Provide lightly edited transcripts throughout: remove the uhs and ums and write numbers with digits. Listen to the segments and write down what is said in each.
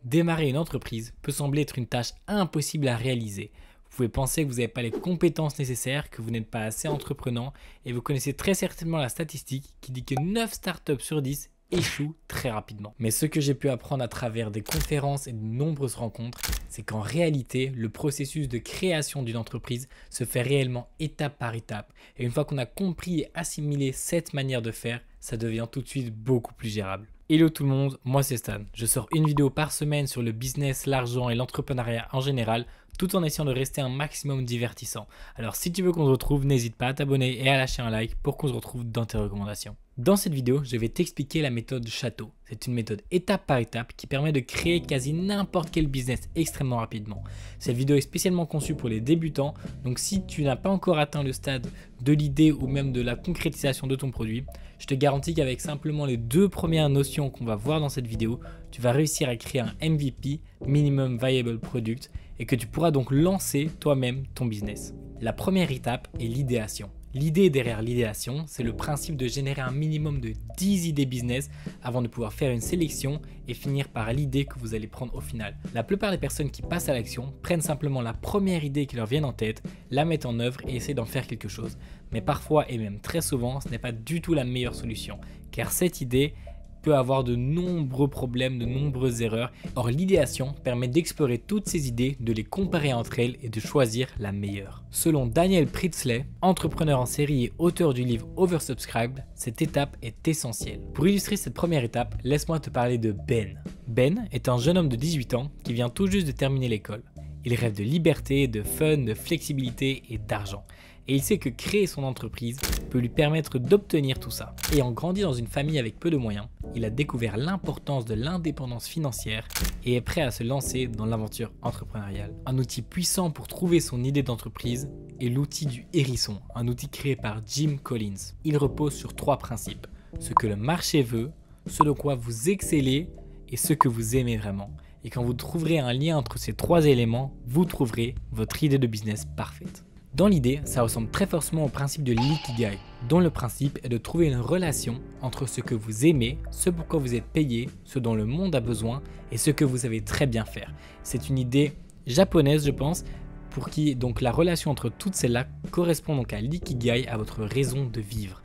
Démarrer une entreprise peut sembler être une tâche impossible à réaliser. Vous pouvez penser que vous n'avez pas les compétences nécessaires, que vous n'êtes pas assez entreprenant et vous connaissez très certainement la statistique qui dit que 9 startups sur 10 échouent très rapidement. Mais ce que j'ai pu apprendre à travers des conférences et de nombreuses rencontres, c'est qu'en réalité, le processus de création d'une entreprise se fait réellement étape par étape. Et une fois qu'on a compris et assimilé cette manière de faire, ça devient tout de suite beaucoup plus gérable. Hello tout le monde, moi c'est Stan. Je sors une vidéo par semaine sur le business, l'argent et l'entrepreneuriat en général, tout en essayant de rester un maximum divertissant. Alors si tu veux qu'on se retrouve, n'hésite pas à t'abonner et à lâcher un like pour qu'on se retrouve dans tes recommandations. Dans cette vidéo, je vais t'expliquer la méthode Château. C'est une méthode étape par étape qui permet de créer quasi n'importe quel business extrêmement rapidement. Cette vidéo est spécialement conçue pour les débutants, donc si tu n'as pas encore atteint le stade de l'idée ou même de la concrétisation de ton produit, je te garantis qu'avec simplement les 2 premières notions qu'on va voir dans cette vidéo, tu vas réussir à créer un MVP, Minimum Viable Product, et que tu pourras donc lancer toi-même ton business. La première étape est l'idéation. L'idée derrière l'idéation, c'est le principe de générer un minimum de 10 idées business avant de pouvoir faire une sélection et finir par l'idée que vous allez prendre au final. La plupart des personnes qui passent à l'action prennent simplement la première idée qui leur vient en tête, la mettent en œuvre et essaient d'en faire quelque chose. Mais parfois et même très souvent, ce n'est pas du tout la meilleure solution, car cette idée peut avoir de nombreux problèmes, de nombreuses erreurs. Or, l'idéation permet d'explorer toutes ces idées, de les comparer entre elles et de choisir la meilleure. Selon Daniel Priestley, entrepreneur en série et auteur du livre Oversubscribed, cette étape est essentielle. Pour illustrer cette première étape, laisse-moi te parler de Ben. Ben est un jeune homme de 18 ans qui vient tout juste de terminer l'école. Il rêve de liberté, de fun, de flexibilité et d'argent. Et il sait que créer son entreprise peut lui permettre d'obtenir tout ça. Ayant grandi dans une famille avec peu de moyens, il a découvert l'importance de l'indépendance financière et est prêt à se lancer dans l'aventure entrepreneuriale. Un outil puissant pour trouver son idée d'entreprise est l'outil du hérisson, un outil créé par Jim Collins. Il repose sur 3 principes: ce que le marché veut, ce de quoi vous excellez et ce que vous aimez vraiment. Et quand vous trouverez un lien entre ces 3 éléments, vous trouverez votre idée de business parfaite. Dans l'idée, ça ressemble très forcément au principe de l'ikigai, dont le principe est de trouver une relation entre ce que vous aimez, ce pourquoi vous êtes payé, ce dont le monde a besoin et ce que vous savez très bien faire. C'est une idée japonaise, je pense, pour qui donc la relation entre toutes celles-là correspond donc à l'ikigai, à votre raison de vivre.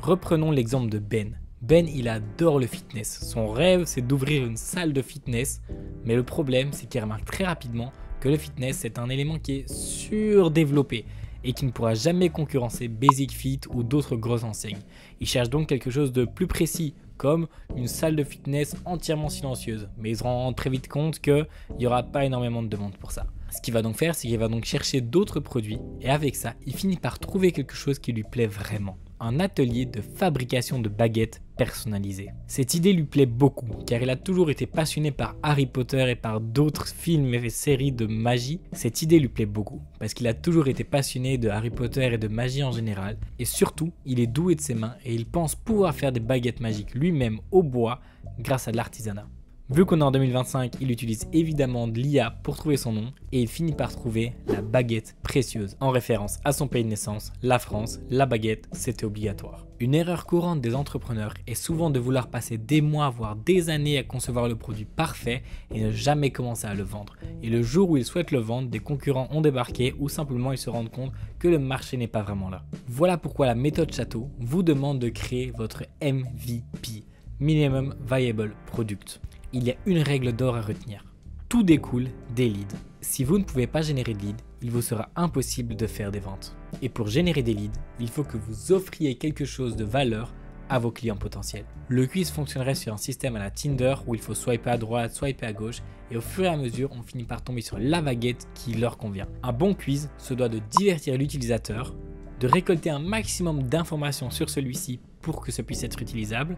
Reprenons l'exemple de Ben. Ben, il adore le fitness. Son rêve, c'est d'ouvrir une salle de fitness, mais le problème, c'est qu'il remarque très rapidement que le fitness c'est un élément qui est surdéveloppé et qui ne pourra jamais concurrencer Basic Fit ou d'autres grosses enseignes. Il cherche donc quelque chose de plus précis, comme une salle de fitness entièrement silencieuse, mais il se rend très vite compte qu'il n'y aura pas énormément de demandes pour ça. Ce qu'il va donc faire, c'est qu'il va donc chercher d'autres produits et avec ça, il finit par trouver quelque chose qui lui plaît vraiment. Un atelier de fabrication de baguettes personnalisées. Cette idée lui plaît beaucoup car il a toujours été passionné par Harry Potter et par d'autres films et séries de magie. Cette idée lui plaît beaucoup parce qu'il a toujours été passionné de Harry Potter et de magie en général et surtout il est doué de ses mains et il pense pouvoir faire des baguettes magiques lui-même au bois grâce à de l'artisanat. Vu qu'on est en 2025, il utilise évidemment de l'IA pour trouver son nom et il finit par trouver la baguette précieuse en référence à son pays de naissance, la France. La baguette, c'était obligatoire. Une erreur courante des entrepreneurs est souvent de vouloir passer des mois voire des années à concevoir le produit parfait et ne jamais commencer à le vendre. Et le jour où ils souhaitent le vendre, des concurrents ont débarqué ou simplement ils se rendent compte que le marché n'est pas vraiment là. Voilà pourquoi la méthode Château vous demande de créer votre MVP, Minimum Viable Product. Il y a une règle d'or à retenir. Tout découle des leads. Si vous ne pouvez pas générer de leads, il vous sera impossible de faire des ventes. Et pour générer des leads, il faut que vous offriez quelque chose de valeur à vos clients potentiels. Le quiz fonctionnerait sur un système à la Tinder où il faut swiper à droite, swiper à gauche et au fur et à mesure, on finit par tomber sur la baguette qui leur convient. Un bon quiz se doit de divertir l'utilisateur, de récolter un maximum d'informations sur celui-ci pour que ce puisse être utilisable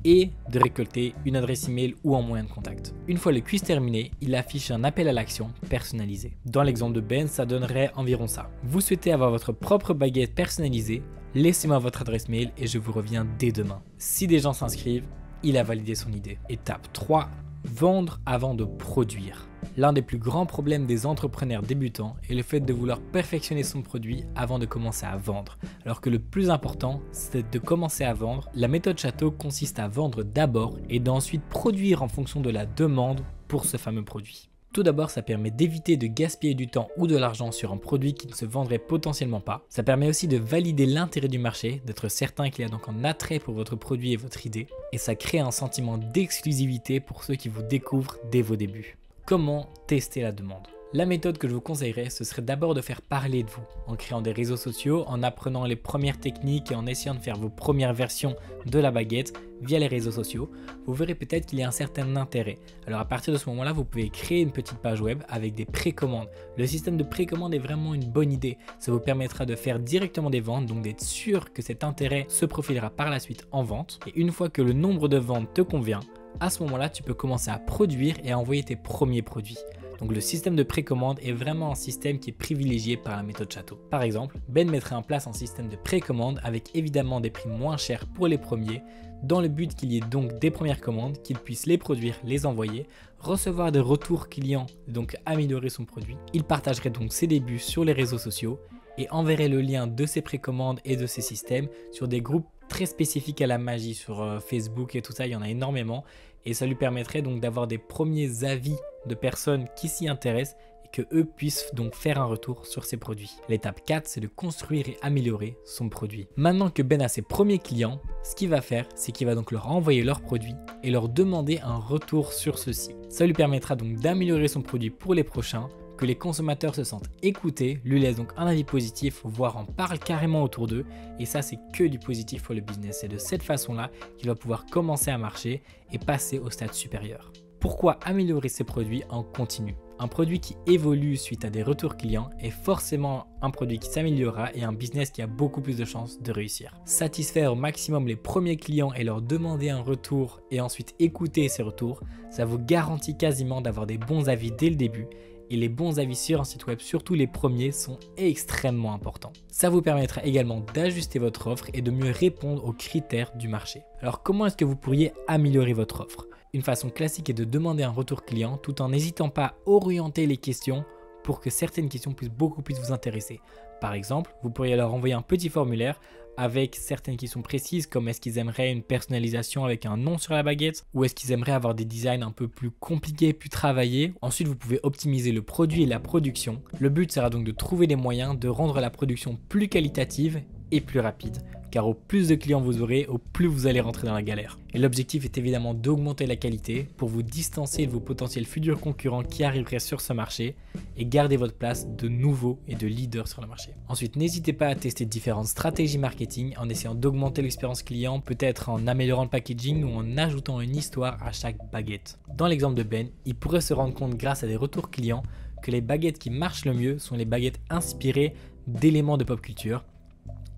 et de récolter une adresse email ou un moyen de contact. Une fois le quiz terminé, il affiche un appel à l'action personnalisé. Dans l'exemple de Ben, ça donnerait environ ça. Vous souhaitez avoir votre propre baguette personnalisée? Laissez-moi votre adresse mail et je vous reviens dès demain. Si des gens s'inscrivent, il a validé son idée. Étape 3, vendre avant de produire. L'un des plus grands problèmes des entrepreneurs débutants est le fait de vouloir perfectionner son produit avant de commencer à vendre. Alors que le plus important, c'est de commencer à vendre. La méthode Château consiste à vendre d'abord et d'ensuite produire en fonction de la demande pour ce fameux produit. Tout d'abord, ça permet d'éviter de gaspiller du temps ou de l'argent sur un produit qui ne se vendrait potentiellement pas. Ça permet aussi de valider l'intérêt du marché, d'être certain qu'il y a donc un attrait pour votre produit et votre idée. Et ça crée un sentiment d'exclusivité pour ceux qui vous découvrent dès vos débuts. Comment tester la demande ? La méthode que je vous conseillerais, ce serait d'abord de faire parler de vous, en créant des réseaux sociaux, en apprenant les premières techniques et en essayant de faire vos premières versions de la baguette via les réseaux sociaux. Vous verrez peut-être qu'il y a un certain intérêt. Alors à partir de ce moment-là, vous pouvez créer une petite page web avec des précommandes. Le système de précommande est vraiment une bonne idée. Ça vous permettra de faire directement des ventes, donc d'être sûr que cet intérêt se profilera par la suite en vente. Et une fois que le nombre de ventes te convient, à ce moment-là, tu peux commencer à produire et à envoyer tes premiers produits. Donc le système de précommande est vraiment un système qui est privilégié par la méthode Château. Par exemple, Ben mettrait en place un système de précommande avec évidemment des prix moins chers pour les premiers, dans le but qu'il y ait donc des premières commandes, qu'il puisse les produire, les envoyer, recevoir des retours clients, donc améliorer son produit. Il partagerait donc ses débuts sur les réseaux sociaux et enverrait le lien de ses précommandes et de ses systèmes sur des groupes très spécifiques à la magie sur Facebook et tout ça, il y en a énormément et ça lui permettrait donc d'avoir des premiers avis de personnes qui s'y intéressent et que eux puissent donc faire un retour sur ses produits. L'étape 4, c'est de construire et améliorer son produit. Maintenant que Ben a ses premiers clients, ce qu'il va faire, c'est qu'il va donc leur envoyer leurs produits et leur demander un retour sur ceux-ci. Ça lui permettra donc d'améliorer son produit pour les prochains, que les consommateurs se sentent écoutés, lui laissent donc un avis positif, voire en parlent carrément autour d'eux. Et ça, c'est que du positif pour le business. C'est de cette façon-là qu'il va pouvoir commencer à marcher et passer au stade supérieur. Pourquoi améliorer ses produits en continu ? Un produit qui évolue suite à des retours clients est forcément un produit qui s'améliorera et un business qui a beaucoup plus de chances de réussir. Satisfaire au maximum les premiers clients et leur demander un retour et ensuite écouter ces retours, ça vous garantit quasiment d'avoir des bons avis dès le début. Et les bons avis sur un site web, surtout les premiers, sont extrêmement importants. Ça vous permettra également d'ajuster votre offre et de mieux répondre aux critères du marché. Alors comment est-ce que vous pourriez améliorer votre offre ? Une façon classique est de demander un retour client tout en n'hésitant pas à orienter les questions pour que certaines questions puissent beaucoup plus vous intéresser. Par exemple, vous pourriez leur envoyer un petit formulaire avec certaines questions précises comme est-ce qu'ils aimeraient une personnalisation avec un nom sur la baguette ou est-ce qu'ils aimeraient avoir des designs un peu plus compliqués, plus travaillés. Ensuite, vous pouvez optimiser le produit et la production. Le but sera donc de trouver des moyens de rendre la production plus qualitative et plus rapide. Car au plus de clients vous aurez, au plus vous allez rentrer dans la galère. Et l'objectif est évidemment d'augmenter la qualité pour vous distancer de vos potentiels futurs concurrents qui arriveraient sur ce marché et garder votre place de nouveau et de leader sur le marché. Ensuite, n'hésitez pas à tester différentes stratégies marketing en essayant d'augmenter l'expérience client, peut-être en améliorant le packaging ou en ajoutant une histoire à chaque baguette. Dans l'exemple de Ben, il pourrait se rendre compte grâce à des retours clients que les baguettes qui marchent le mieux sont les baguettes inspirées d'éléments de pop culture,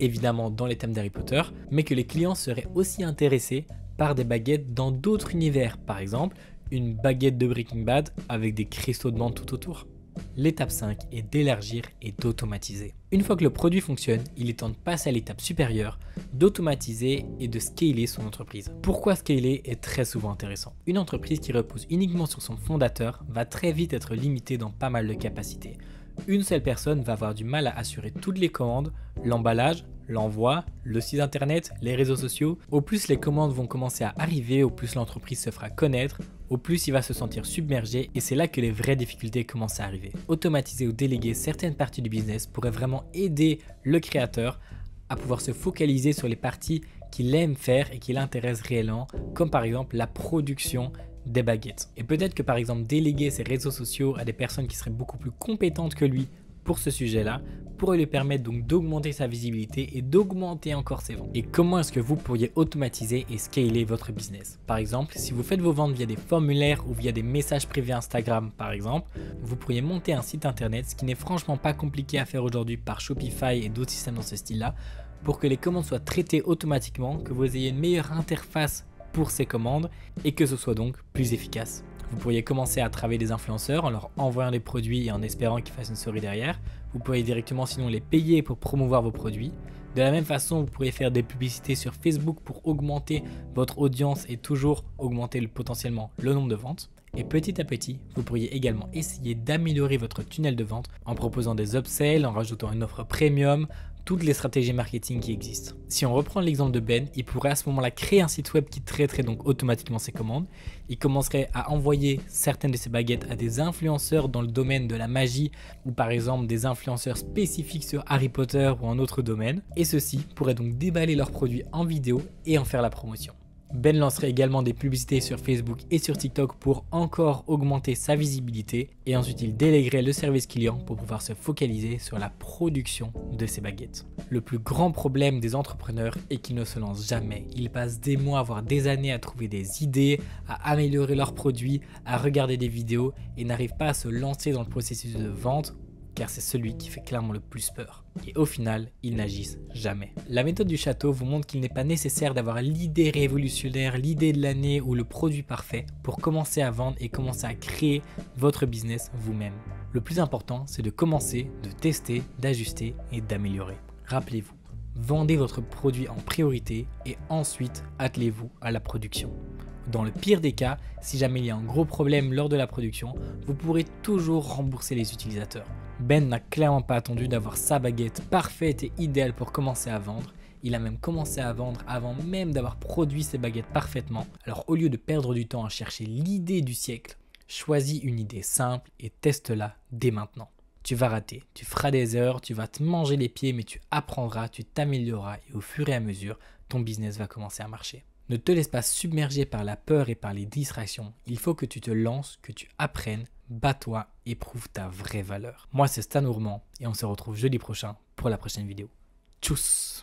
évidemment dans les thèmes d'Harry Potter, mais que les clients seraient aussi intéressés par des baguettes dans d'autres univers, par exemple une baguette de Breaking Bad avec des cristaux de menthe tout autour. L'étape 5 est d'élargir et d'automatiser. Une fois que le produit fonctionne, il est temps de passer à l'étape supérieure, d'automatiser et de scaler son entreprise. Pourquoi scaler est très souvent intéressant. Une entreprise qui repose uniquement sur son fondateur va très vite être limitée dans pas mal de capacités. Une seule personne va avoir du mal à assurer toutes les commandes, l'emballage, l'envoi, le site internet, les réseaux sociaux. Au plus les commandes vont commencer à arriver, au plus l'entreprise se fera connaître, au plus il va se sentir submergé et c'est là que les vraies difficultés commencent à arriver. Automatiser ou déléguer certaines parties du business pourrait vraiment aider le créateur à pouvoir se focaliser sur les parties qu'il aime faire et qui l'intéressent réellement, comme par exemple la production des baguettes. Et peut-être que par exemple déléguer ses réseaux sociaux à des personnes qui seraient beaucoup plus compétentes que lui pour ce sujet-là pourrait lui permettre donc d'augmenter sa visibilité et d'augmenter encore ses ventes. Et comment est-ce que vous pourriez automatiser et scaler votre business? Par exemple, si vous faites vos ventes via des formulaires ou via des messages privés Instagram par exemple, vous pourriez monter un site internet, ce qui n'est franchement pas compliqué à faire aujourd'hui par Shopify et d'autres systèmes dans ce style-là, pour que les commandes soient traitées automatiquement, que vous ayez une meilleure interface pour ces commandes et que ce soit donc plus efficace. Vous pourriez commencer à travailler des influenceurs en leur envoyant des produits et en espérant qu'ils fassent une story derrière. Vous pourriez directement sinon les payer pour promouvoir vos produits. De la même façon, vous pourriez faire des publicités sur Facebook pour augmenter votre audience et toujours augmenter potentiellement le nombre de ventes. Et petit à petit, vous pourriez également essayer d'améliorer votre tunnel de vente en proposant des upsells, en rajoutant une offre premium, toutes les stratégies marketing qui existent. Si on reprend l'exemple de Ben, il pourrait à ce moment-là créer un site web qui traiterait donc automatiquement ses commandes. Il commencerait à envoyer certaines de ses baguettes à des influenceurs dans le domaine de la magie ou par exemple des influenceurs spécifiques sur Harry Potter ou un autre domaine. Et ceux-ci pourraient donc déballer leurs produits en vidéo et en faire la promotion. Ben lancerait également des publicités sur Facebook et sur TikTok pour encore augmenter sa visibilité et ensuite il délèguerait le service client pour pouvoir se focaliser sur la production de ses baguettes. Le plus grand problème des entrepreneurs est qu'ils ne se lancent jamais. Ils passent des mois voire des années à trouver des idées, à améliorer leurs produits, à regarder des vidéos et n'arrivent pas à se lancer dans le processus de vente car c'est celui qui fait clairement le plus peur. Et au final, ils n'agissent jamais. La méthode du château vous montre qu'il n'est pas nécessaire d'avoir l'idée révolutionnaire, l'idée de l'année ou le produit parfait pour commencer à vendre et commencer à créer votre business vous-même. Le plus important, c'est de commencer, de tester, d'ajuster et d'améliorer. Rappelez-vous, vendez votre produit en priorité et ensuite attelez-vous à la production. Dans le pire des cas, si jamais il y a un gros problème lors de la production, vous pourrez toujours rembourser les utilisateurs. Ben n'a clairement pas attendu d'avoir sa baguette parfaite et idéale pour commencer à vendre. Il a même commencé à vendre avant même d'avoir produit ses baguettes parfaitement. Alors au lieu de perdre du temps à chercher l'idée du siècle, choisis une idée simple et teste-la dès maintenant. Tu vas rater, tu feras des erreurs, tu vas te manger les pieds, mais tu apprendras, tu t'amélioreras et au fur et à mesure, ton business va commencer à marcher. Ne te laisse pas submerger par la peur et par les distractions. Il faut que tu te lances, que tu apprennes, bats-toi et prouve ta vraie valeur. Moi, c'est Stan Ourmand et on se retrouve jeudi prochain pour la prochaine vidéo. Tchuss!